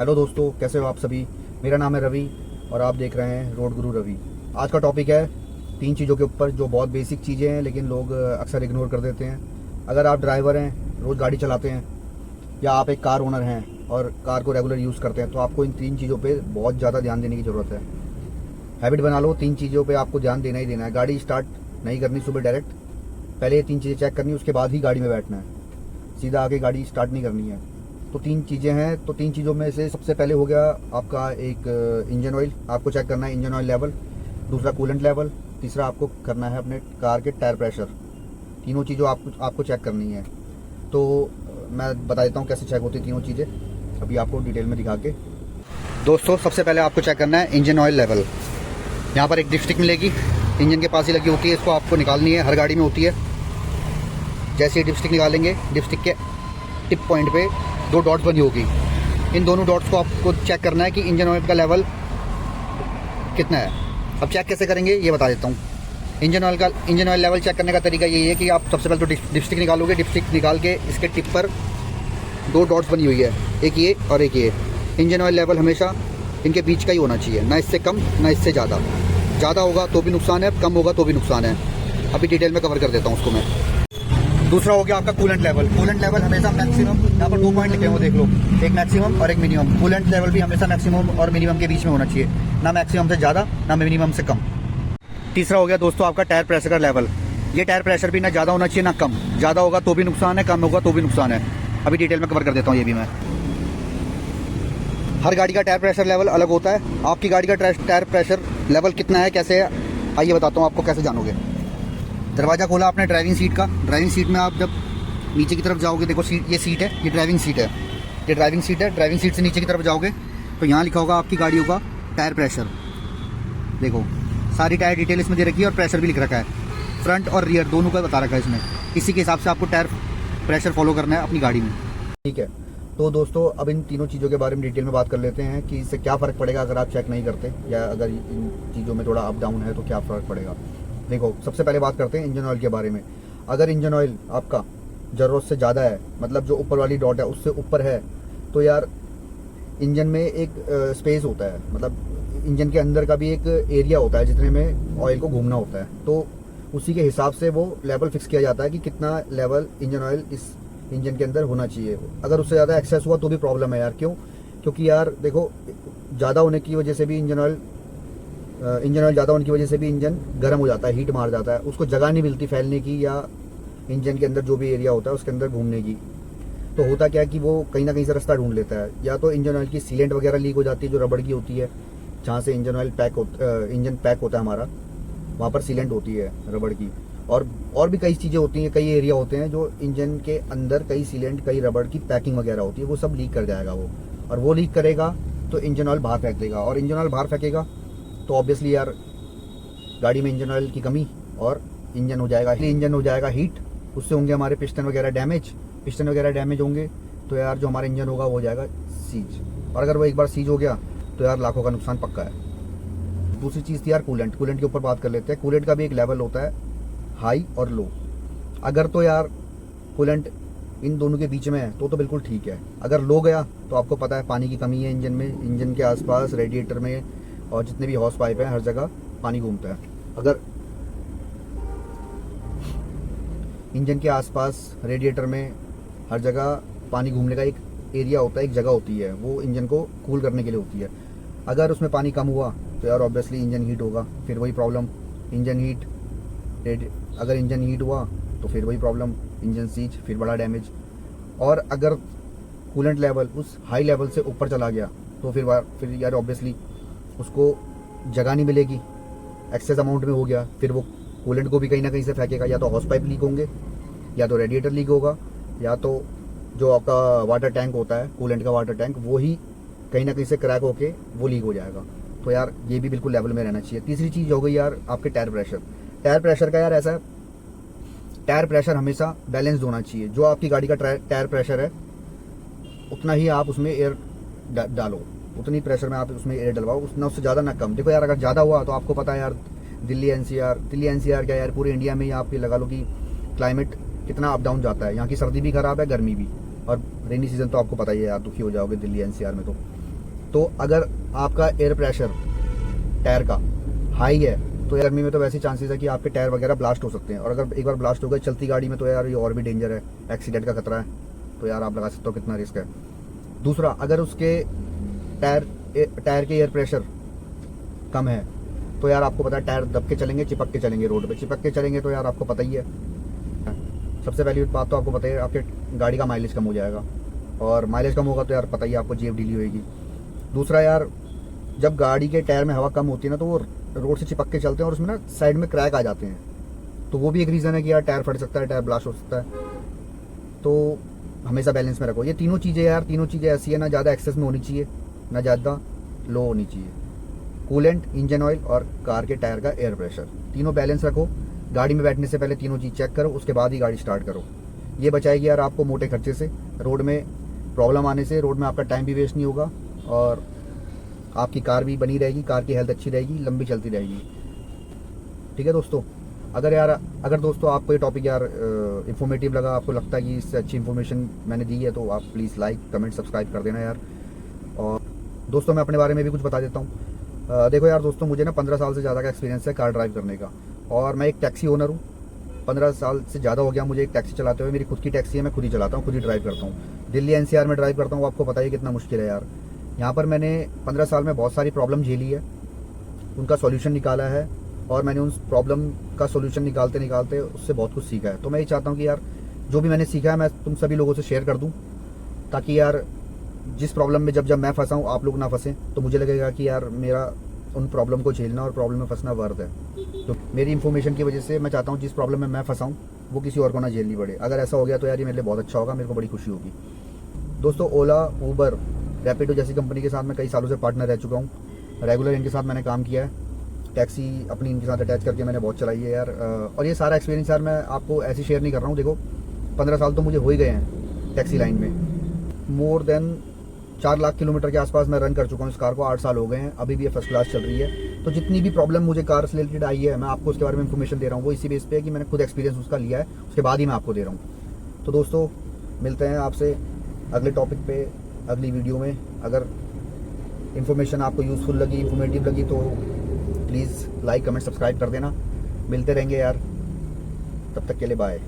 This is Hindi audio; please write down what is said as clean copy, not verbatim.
हेलो दोस्तों, कैसे हो आप सभी। मेरा नाम है रवि और आप देख रहे हैं रोड गुरु रवि। आज का टॉपिक है 3 चीज़ों के ऊपर जो बहुत बेसिक चीज़ें हैं लेकिन लोग अक्सर इग्नोर कर देते हैं। अगर आप ड्राइवर हैं, रोज़ गाड़ी चलाते हैं, या आप एक कार ओनर हैं और कार को रेगुलर यूज़ करते हैं, तो आपको इन 3 चीज़ों पे बहुत ज़्यादा ध्यान देने की ज़रूरत है। हैबिट बना लो, 3 चीज़ों पे आपको ध्यान देना ही देना है। गाड़ी स्टार्ट नहीं करनी सुबह डायरेक्ट, पहले ये 3 चीज़ें चेक करनी, उसके बाद ही गाड़ी में बैठना है। सीधा आके गाड़ी स्टार्ट नहीं करनी है। तो 3 चीज़ें हैं, तो 3 चीज़ों में से सबसे पहले हो गया आपका एक इंजन ऑयल। आपको चेक करना है इंजन ऑयल लेवल। दूसरा कूलेंट लेवल। तीसरा आपको करना है अपने कार के टायर प्रेशर। तीनों चीज़ों आपको चेक करनी है। तो मैं बता देता हूँ कैसे चेक होती है तीनों चीज़ें, अभी आपको डिटेल में दिखा के। दोस्तों, सबसे पहले आपको चेक करना है इंजन ऑयल लेवल। यहाँ पर एक डिपस्टिक मिलेगी, इंजन के पास ही लगी होती है, इसको आपको निकालनी है। हर गाड़ी में होती है। जैसे ही डिपस्टिक निकालेंगे, डिपस्टिक के टिप पॉइंट पे 2 डॉट्स बनी होगी। इन दोनों डॉट्स को आपको चेक करना है कि इंजन ऑयल का लेवल कितना है। अब चेक कैसे करेंगे ये बता देता हूँ। इंजन ऑयल लेवल चेक करने का तरीका यही है कि आप सबसे पहले तो डिपस्टिक निकालोगे। डिपस्टिक निकाल के इसके टिप पर 2 डॉट्स बनी हुई है, एक ये और एक ये। इंजन ऑयल लेवल हमेशा इनके बीच का ही होना चाहिए, ना इससे कम ना इससे ज़्यादा। ज़्यादा होगा तो भी नुकसान है, कम होगा तो भी नुकसान है। अभी डिटेल में कवर कर देता हूँ उसको मैं। दूसरा हो गया आपका कूलेंट लेवल। कूलेंट लेवल हमेशा मैक्सिमम, यहाँ पर 2 पॉइंट लिखे हो देख लो, एक मैक्सिमम और एक मिनिमम। कूलेंट लेवल भी हमेशा मैक्सिमम और मिनिमम के बीच में होना चाहिए, ना मैक्सिमम से ज़्यादा ना मिनिमम से कम। तीसरा हो गया दोस्तों आपका टायर प्रेशर का लेवल। ये टायर प्रेशर भी ना ज़्यादा होना चाहिए ना कम। ज़्यादा होगा तो भी नुकसान है, कम होगा तो भी नुकसान है। अभी डिटेल में कवर कर देता हूँ ये भी मैं। हर गाड़ी का टायर प्रेशर लेवल अलग होता है। आपकी गाड़ी का टायर प्रेशर लेवल कितना है, कैसे है, आइए बताता हूँ आपको कैसे जानोगे। दरवाज़ा खोला आपने ड्राइविंग सीट का। ड्राइविंग सीट में आप जब नीचे की तरफ जाओगे, देखो सीट, ये सीट है, ये ड्राइविंग सीट है, ये ड्राइविंग सीट है। ड्राइविंग सीट से नीचे की तरफ जाओगे तो यहाँ लिखा होगा आपकी गाड़ियों का टायर प्रेशर। देखो सारी टायर डिटेल इसमें दे रखी है और प्रेशर भी लिख रखा है। फ्रंट और रियर दोनों का बता रखा है इसमें। इसी के हिसाब से आपको टायर प्रेशर फॉलो करना है अपनी गाड़ी में, ठीक है। तो दोस्तों, अब इन तीनों चीज़ों के बारे में डिटेल में बात कर लेते हैं कि इससे क्या फ़र्क पड़ेगा अगर आप चेक नहीं करते, या अगर इन चीज़ों में थोड़ा अप डाउन है तो क्या फ़र्क पड़ेगा। देखो, सबसे पहले बात करते हैं इंजन ऑयल के बारे में। अगर इंजन ऑयल आपका ज़रूरत से ज़्यादा है, मतलब जो ऊपर वाली डॉट है उससे ऊपर है, तो यार इंजन में एक स्पेस होता है, मतलब इंजन के अंदर का भी एक एरिया होता है जितने में ऑयल को घूमना होता है। तो उसी के हिसाब से वो लेवल फिक्स किया जाता है कि कितना लेवल इंजन ऑयल इस इंजन के अंदर होना चाहिए। अगर उससे ज़्यादा एक्सेस हुआ तो भी प्रॉब्लम है यार। क्यों? क्योंकि यार देखो, ज़्यादा होने की वजह से भी इंजन ऑयल ज़्यादा होने की वजह से भी इंजन गर्म हो जाता है, हीट मार जाता है, उसको जगह नहीं मिलती फैलने की, या इंजन के अंदर जो भी एरिया होता है उसके अंदर घूमने की। तो होता क्या है कि वो कहीं ना कहीं से रास्ता ढूंढ लेता है। या तो इंजन ऑयल की सीलेंट वगैरह लीक हो जाती है, जो रबड़ की होती है, जहाँ से इंजन पैक होता है हमारा, वहाँ पर सीलेंट होती है रबड़ की। और भी कई चीज़ें होती हैं, कई एरिया होते हैं जो इंजन के अंदर कई सीलेंट, कई रबड़ की पैकिंग वगैरह होती है, वो सब लीक कर जाएगा वो। और वो लीक करेगा तो इंजन ऑयल बाहर फेंक देगा, और इंजन ऑयल बाहर फेंकेगा तो ऑब्वियसली यार गाड़ी में इंजन ऑयल की कमी, और इंजन हो जाएगा हीट। उससे होंगे हमारे पिस्टन वगैरह डैमेज होंगे। तो यार जो हमारा इंजन होगा वो हो जाएगा सीज, और अगर वो एक बार सीज हो गया तो यार लाखों का नुकसान पक्का है। दूसरी चीज़ थी यार कूलेंट के ऊपर बात कर लेते हैं। कूलेंट का भी एक लेवल होता है, हाई और लो। अगर तो यार कूलेंट इन दोनों के बीच में है तो बिल्कुल ठीक है। अगर लो गया तो आपको पता है पानी की कमी है इंजन में। इंजन के आसपास, रेडिएटर में और जितने भी हॉस पाइप हैं, हर जगह पानी घूमता है। अगर इंजन के आसपास, रेडिएटर में, हर जगह पानी घूमने का एक एरिया होता है, एक जगह होती है, वो इंजन को कूल करने के लिए होती है। अगर उसमें पानी कम हुआ तो यार ऑब्वियसली इंजन हीट होगा, फिर वही प्रॉब्लम, इंजन हीट। अगर इंजन हीट हुआ तो फिर वही प्रॉब्लम, इंजन सीज, फिर बड़ा डैमेज। और अगर कूलेंट लेवल उस हाई लेवल से ऊपर चला गया तो फिर यार ऑब्वियसली उसको जगह नहीं मिलेगी, एक्सेस अमाउंट में हो गया, फिर वो कूलेंट को भी कहीं ना कहीं से फेंकेगा। या तो हॉस पाइप लीक होंगे, या तो रेडिएटर लीक होगा, या तो जो आपका वाटर टैंक होता है, कूलेंट का वाटर टैंक, वो ही कहीं ना कहीं से क्रैक होके वो लीक हो जाएगा। तो यार ये भी बिल्कुल लेवल में रहना चाहिए। तीसरी चीज़ हो गई यार आपके टायर प्रेशर का यार ऐसा है, टायर प्रेशर हमेशा बैलेंस्ड होना चाहिए। जो आपकी गाड़ी का टायर प्रेशर है उतना ही आप उसमें एयर डालो, उतनी प्रेशर में आप उसमें एयर डलवाओ, उतना, उससे ज़्यादा ना कम। देखो यार, अगर ज़्यादा हुआ तो आपको पता है यार, दिल्ली एनसीआर क्या यार, पूरे इंडिया में ही आप ये लगा लो कि क्लाइमेट कितना अप डाउन जाता है। यहाँ की सर्दी भी खराब है, गर्मी भी, और रेनी सीजन तो आपको पता ही है यार, दुखी हो जाओगे दिल्ली एनसीआर में। तो अगर आपका एयर प्रेशर टायर का हाई है तो गर्मी में तो वैसे चांसेस है कि आपके टायर वगैरह ब्लास्ट हो सकते हैं, और अगर एक बार ब्लास्ट हो गए चलती गाड़ी में तो यार ये और भी डेंजर है, एक्सीडेंट का खतरा है। तो यार आप लगा सकते हो कितना रिस्क है। दूसरा, अगर उसके टायर के एयर प्रेशर कम है तो यार आपको पता है टायर दब के चलेंगे, चिपक के चलेंगे, रोड पे चिपक के चलेंगे तो यार आपको पता ही है। सबसे पहली बात तो आपको पता है आपके गाड़ी का माइलेज कम हो जाएगा, और माइलेज कम होगा तो यार पता ही है आपको जेब ढीली होएगी। दूसरा यार, जब गाड़ी के टायर में हवा कम होती है ना तो वो रोड से चिपक के चलते हैं और उसमें ना साइड में क्रैक आ जाते हैं, तो वो भी एक रीज़न है कि यार टायर फट सकता है, टायर ब्लास्ट हो सकता है। तो हमेशा बैलेंस में रखो। ये तीनों चीज़ें यार, तीनों चीज़ें ऐसी है ना, ज़्यादा एक्सेस में होनी चाहिए ना ज़्यादा लो होनी चाहिए। कूलेंट, इंजन ऑयल और कार के टायर का एयर प्रेशर, तीनों बैलेंस रखो। गाड़ी में बैठने से पहले तीनों चीज़ चेक करो, उसके बाद ही गाड़ी स्टार्ट करो। ये बचाएगी यार आपको मोटे खर्चे से, रोड में प्रॉब्लम आने से। रोड में आपका टाइम भी वेस्ट नहीं होगा और आपकी कार भी बनी रहेगी, कार की हेल्थ अच्छी रहेगी, लंबी चलती रहेगी। ठीक है दोस्तों, अगर दोस्तों आपको ये टॉपिक यार इन्फॉर्मेटिव लगा, आपको लगता है कि इससे अच्छी इन्फॉर्मेशन मैंने दी है, तो आप प्लीज़ लाइक कमेंट सब्सक्राइब कर देना यार। और दोस्तों मैं अपने बारे में भी कुछ बता देता हूँ। देखो यार दोस्तों, मुझे ना 15 साल से ज़्यादा का एक्सपीरियंस है कार ड्राइव करने का, और मैं एक टैक्सी ओनर हूँ। 15 साल से ज़्यादा हो गया मुझे एक टैक्सी चलाते हुए। मेरी खुद की टैक्सी है, मैं खुद ही चलाता हूँ, खुद ही ड्राइव करता हूँ। दिल्ली एनसीआर में ड्राइव करता हूँ, आपको पता ही कितना मुश्किल है यार। यहाँ पर मैंने 15 साल में बहुत सारी प्रॉब्लम झेली है, उनका सॉल्यूशन निकाला है, और मैंने उस प्रॉब्लम का सॉल्यूशन निकालते निकालते उससे बहुत कुछ सीखा है। तो मैं ये चाहता हूँ कि यार जो भी मैंने सीखा है मैं तुम सभी लोगों से शेयर कर दूँ, ताकि यार जिस प्रॉब्लम में जब मैं फंसा हूँ आप लोग ना फंसें। तो मुझे लगेगा कि यार मेरा उन प्रॉब्लम को झेलना और प्रॉब्लम में फंसना वर्थ है। तो मेरी इन्फॉर्मेशन की वजह से मैं चाहता हूँ जिस प्रॉब्लम में मैं फंसा हूँ वो किसी और को ना झेलनी पड़े। अगर ऐसा हो गया तो यार ये मेरे लिए बहुत अच्छा होगा, मेरे को बड़ी खुशी होगी। दोस्तों ओला, ऊबर, रैपिडो जैसी कंपनी के साथ मैं कई सालों से पार्टनर रह चुका हूँ। रेगुलर इनके साथ मैंने काम किया है, टैक्सी अपनी इनके साथ अटैच करके मैंने बहुत चलाई है यार। और ये सारा एक्सपीरियंस यार मैं आपको ऐसे शेयर नहीं कर रहा हूँ। देखो 15 साल तो मुझे हो ही गए हैं टैक्सी लाइन में। मोर देन 4 लाख किलोमीटर के आसपास मैं रन कर चुका हूँ इस कार को, 8 साल हो गए हैं, अभी भी ये फर्स्ट क्लास चल रही है। तो जितनी भी प्रॉब्लम मुझे कार से रिलेटेड आई है मैं आपको उसके बारे में इन्फॉर्मेशन दे रहा हूँ, वो इसी बेस पे है कि मैंने खुद एक्सपीरियंस उसका लिया है, उसके बाद ही मैं आपको दे रहा हूँ। तो दोस्तों मिलते हैं आपसे अगले टॉपिक पे, अगली वीडियो में। अगर इन्फॉर्मेशन आपको यूज़फुल लगी, इन्फॉर्मेटिव लगी तो प्लीज़ लाइक कमेंट सब्सक्राइब कर देना। मिलते रहेंगे यार, तब तक के लिए बाय।